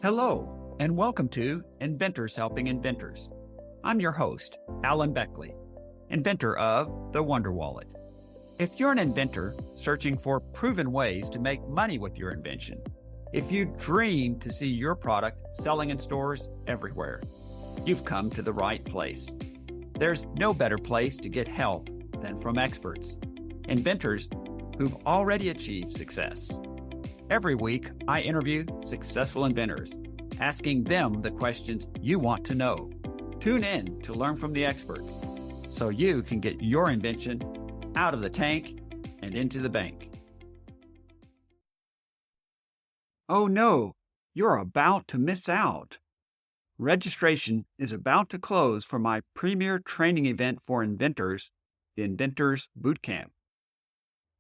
Hello, and welcome to Inventors Helping Inventors. I'm your host, Alan Beckley, inventor of the Wonder Wallet. If you're an inventor searching for proven ways to make money with your invention, if you dream to see your product selling in stores everywhere, you've come to the right place. There's no better place to get help than from experts, inventors who've already achieved success. Every week, I interview successful inventors, asking them the questions you want to know. Tune in to learn from the experts so you can get your invention out of the tank and into the bank. Oh no, you're about to miss out. Registration is about to close for my premier training event for inventors, the Inventors Bootcamp.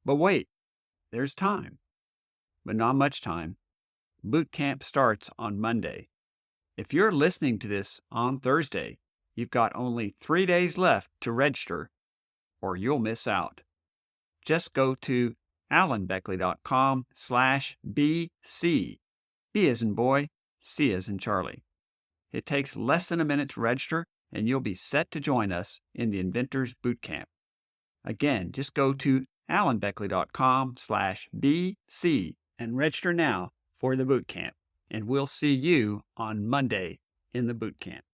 But wait, there's time. But not much time. Boot camp starts on Monday. If you're listening to this on Thursday, you've got only 3 days left to register, or you'll miss out. Just go to alanbeckley.com/BC. B as in boy, C as in Charlie. It takes less than a minute to register, and you'll be set to join us in the Inventors Bootcamp. Again, just go to alanbeckley.com/BC. and register now for the boot camp, and we'll see you on Monday in the boot camp.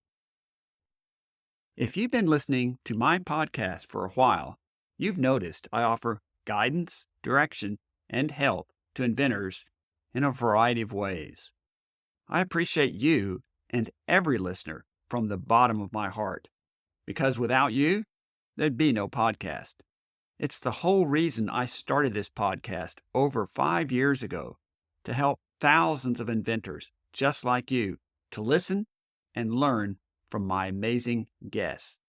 If you've been listening to my podcast for a while, you've noticed I offer guidance, direction, and help to inventors in a variety of ways. I appreciate you and every listener from the bottom of my heart, because without you, there'd be no podcast. It's the whole reason I started this podcast over 5 years ago, to help thousands of inventors just like you to listen and learn from my amazing guests.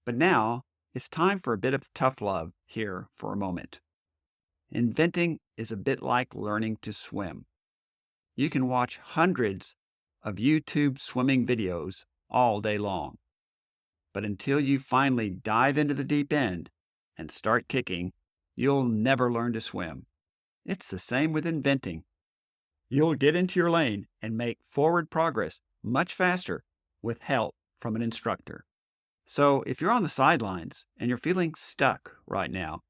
But now it's time for a bit of tough love here for a moment. Inventing is a bit like learning to swim. You can watch hundreds of YouTube swimming videos all day long, but until you finally dive into the deep end and start kicking, you'll never learn to swim. It's the same with inventing. You'll get into your lane and make forward progress much faster with help from an instructor. So if you're on the sidelines and you're feeling stuck right now,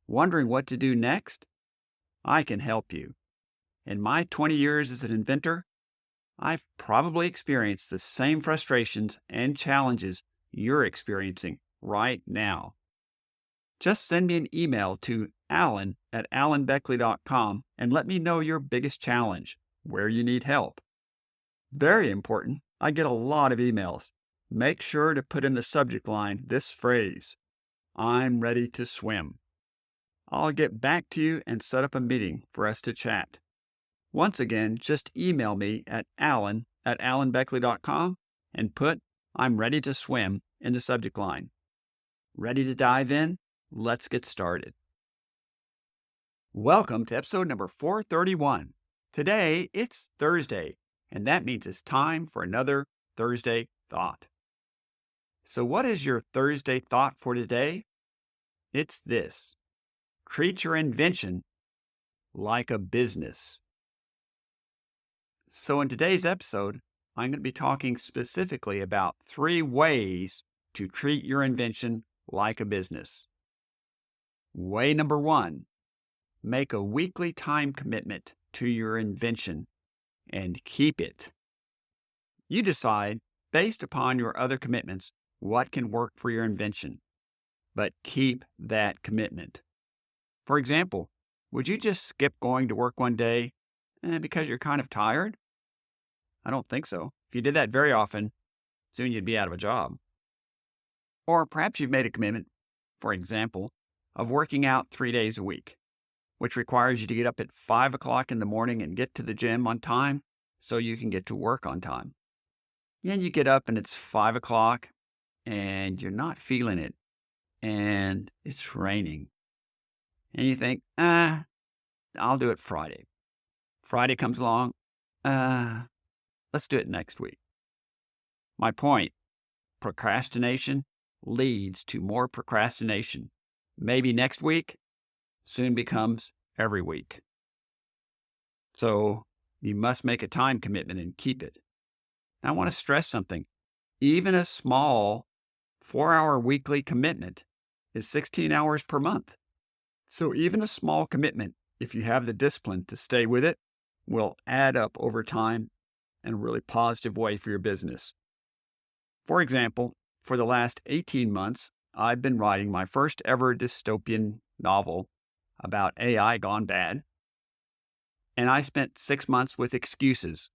wondering what to do next, I can help you. In my 20 years as an inventor, I've probably experienced the same frustrations and challenges you're experiencing right now. Just send me an email to alan@alanbeckley.com and let me know your biggest challenge, where you need help. Very important, I get a lot of emails. Make sure to put in the subject line this phrase: I'm ready to swim. I'll get back to you and set up a meeting for us to chat. Once again, just email me at alan@alanbeckley.com and put I'm ready to swim in the subject line. Ready to dive in? Let's get started. Welcome to episode number 431. Today, it's Thursday, and that means it's time for another Thursday Thought. So what is your Thursday thought for today? It's this: treat your invention like a business. So in today's episode, I'm going to be talking specifically about 3 ways to treat your invention like a business. Way number 1, make a weekly time commitment to your invention and keep it. You decide, based upon your other commitments, what can work for your invention, but keep that commitment. For example, would you just skip going to work one day because you're kind of tired? I don't think so. If you did that very often, soon you'd be out of a job. Or perhaps you've made a commitment, for example, of working out 3 days a week, which requires you to get up at 5 o'clock in the morning and get to the gym on time so you can get to work on time. And you get up and it's 5 o'clock and you're not feeling it and it's raining. And you think, I'll do it Friday. Friday comes along, let's do it next week. My point, procrastination leads to more procrastination. Maybe next week soon becomes every week. So You must make a time commitment and keep it. Now, I want to stress something. Even a small 4-hour weekly commitment is 16 hours per month. So even a small commitment, if you have the discipline to stay with it, will add up over time in a really positive way for your business. For example, for the last 18 months, I've been writing my first ever dystopian novel about AI gone bad. And I spent 6 months with excuses.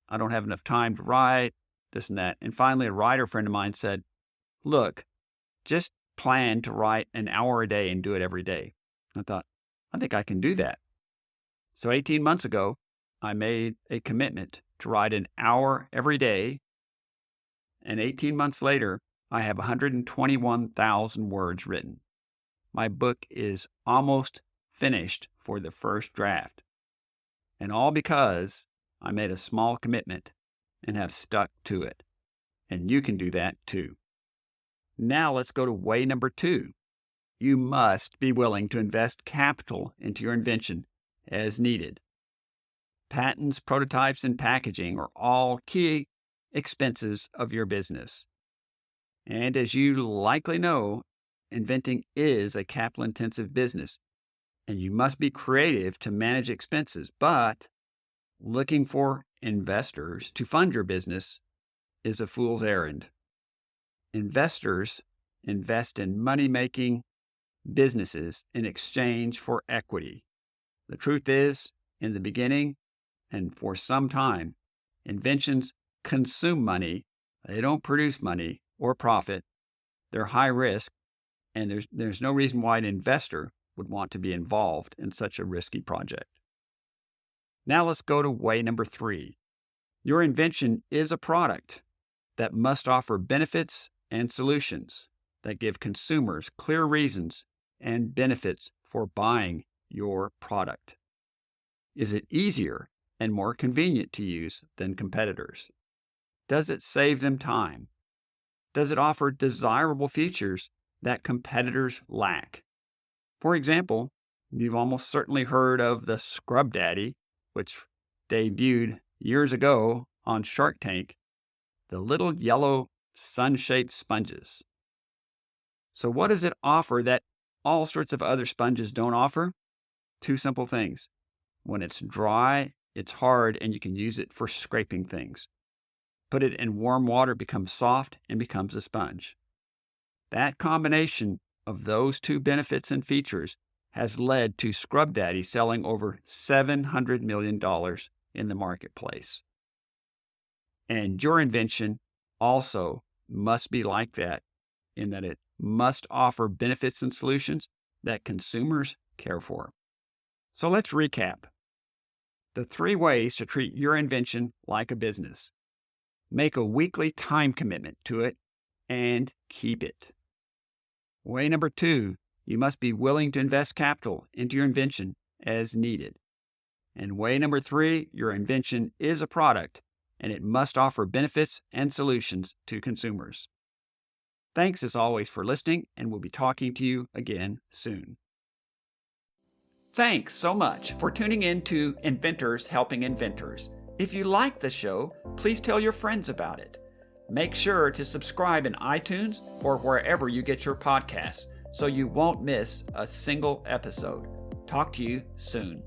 I don't have enough time to write, this and that. And finally, a writer friend of mine said, look, just plan to write an hour a day and do it every day. I thought, I think I can do that. So 18 months ago, I made a commitment to write an hour every day. And 18 months later, I have 121,000 words written. My book is almost finished for the first draft. And all because I made a small commitment and have stuck to it. And you can do that too. Now let's go to way number 2. You must be willing to invest capital into your invention as needed. Patents, prototypes, and packaging are all key expenses of your business. And as you likely know, inventing is a capital-intensive business, and you must be creative to manage expenses. But looking for investors to fund your business is a fool's errand. Investors invest in money-making businesses in exchange for equity. The truth is, in the beginning and for some time, inventions consume money. They don't produce money or profit. They're high risk, and there's no reason why an investor would want to be involved in such a risky project. Now let's go to way number 3. Your invention is a product that must offer benefits and solutions that give consumers clear reasons and benefits for buying your product. Is it easier and more convenient to use than competitors? Does it save them time? Does it offer desirable features that competitors lack? For example, you've almost certainly heard of the Scrub Daddy, which debuted years ago on Shark Tank, the little yellow sun-shaped sponges. So what does it offer that all sorts of other sponges don't offer? 2 simple things. When it's dry, it's hard, and you can use it for scraping things. Put it in warm water, it becomes soft, and becomes a sponge. That combination of those 2 benefits and features has led to Scrub Daddy selling over $700 million in the marketplace. And your invention also must be like that, in that it must offer benefits and solutions that consumers care for. So let's recap. The 3 ways to treat your invention like a business. Make a weekly time commitment to it and keep it. Way number 2, you must be willing to invest capital into your invention as needed. And way number 3, your invention is a product and it must offer benefits and solutions to consumers. Thanks as always for listening, and we'll be talking to you again soon. Thanks so much for tuning in to Inventors Helping Inventors. If you like the show, please tell your friends about it. Make sure to subscribe in iTunes or wherever you get your podcasts so you won't miss a single episode. Talk to you soon.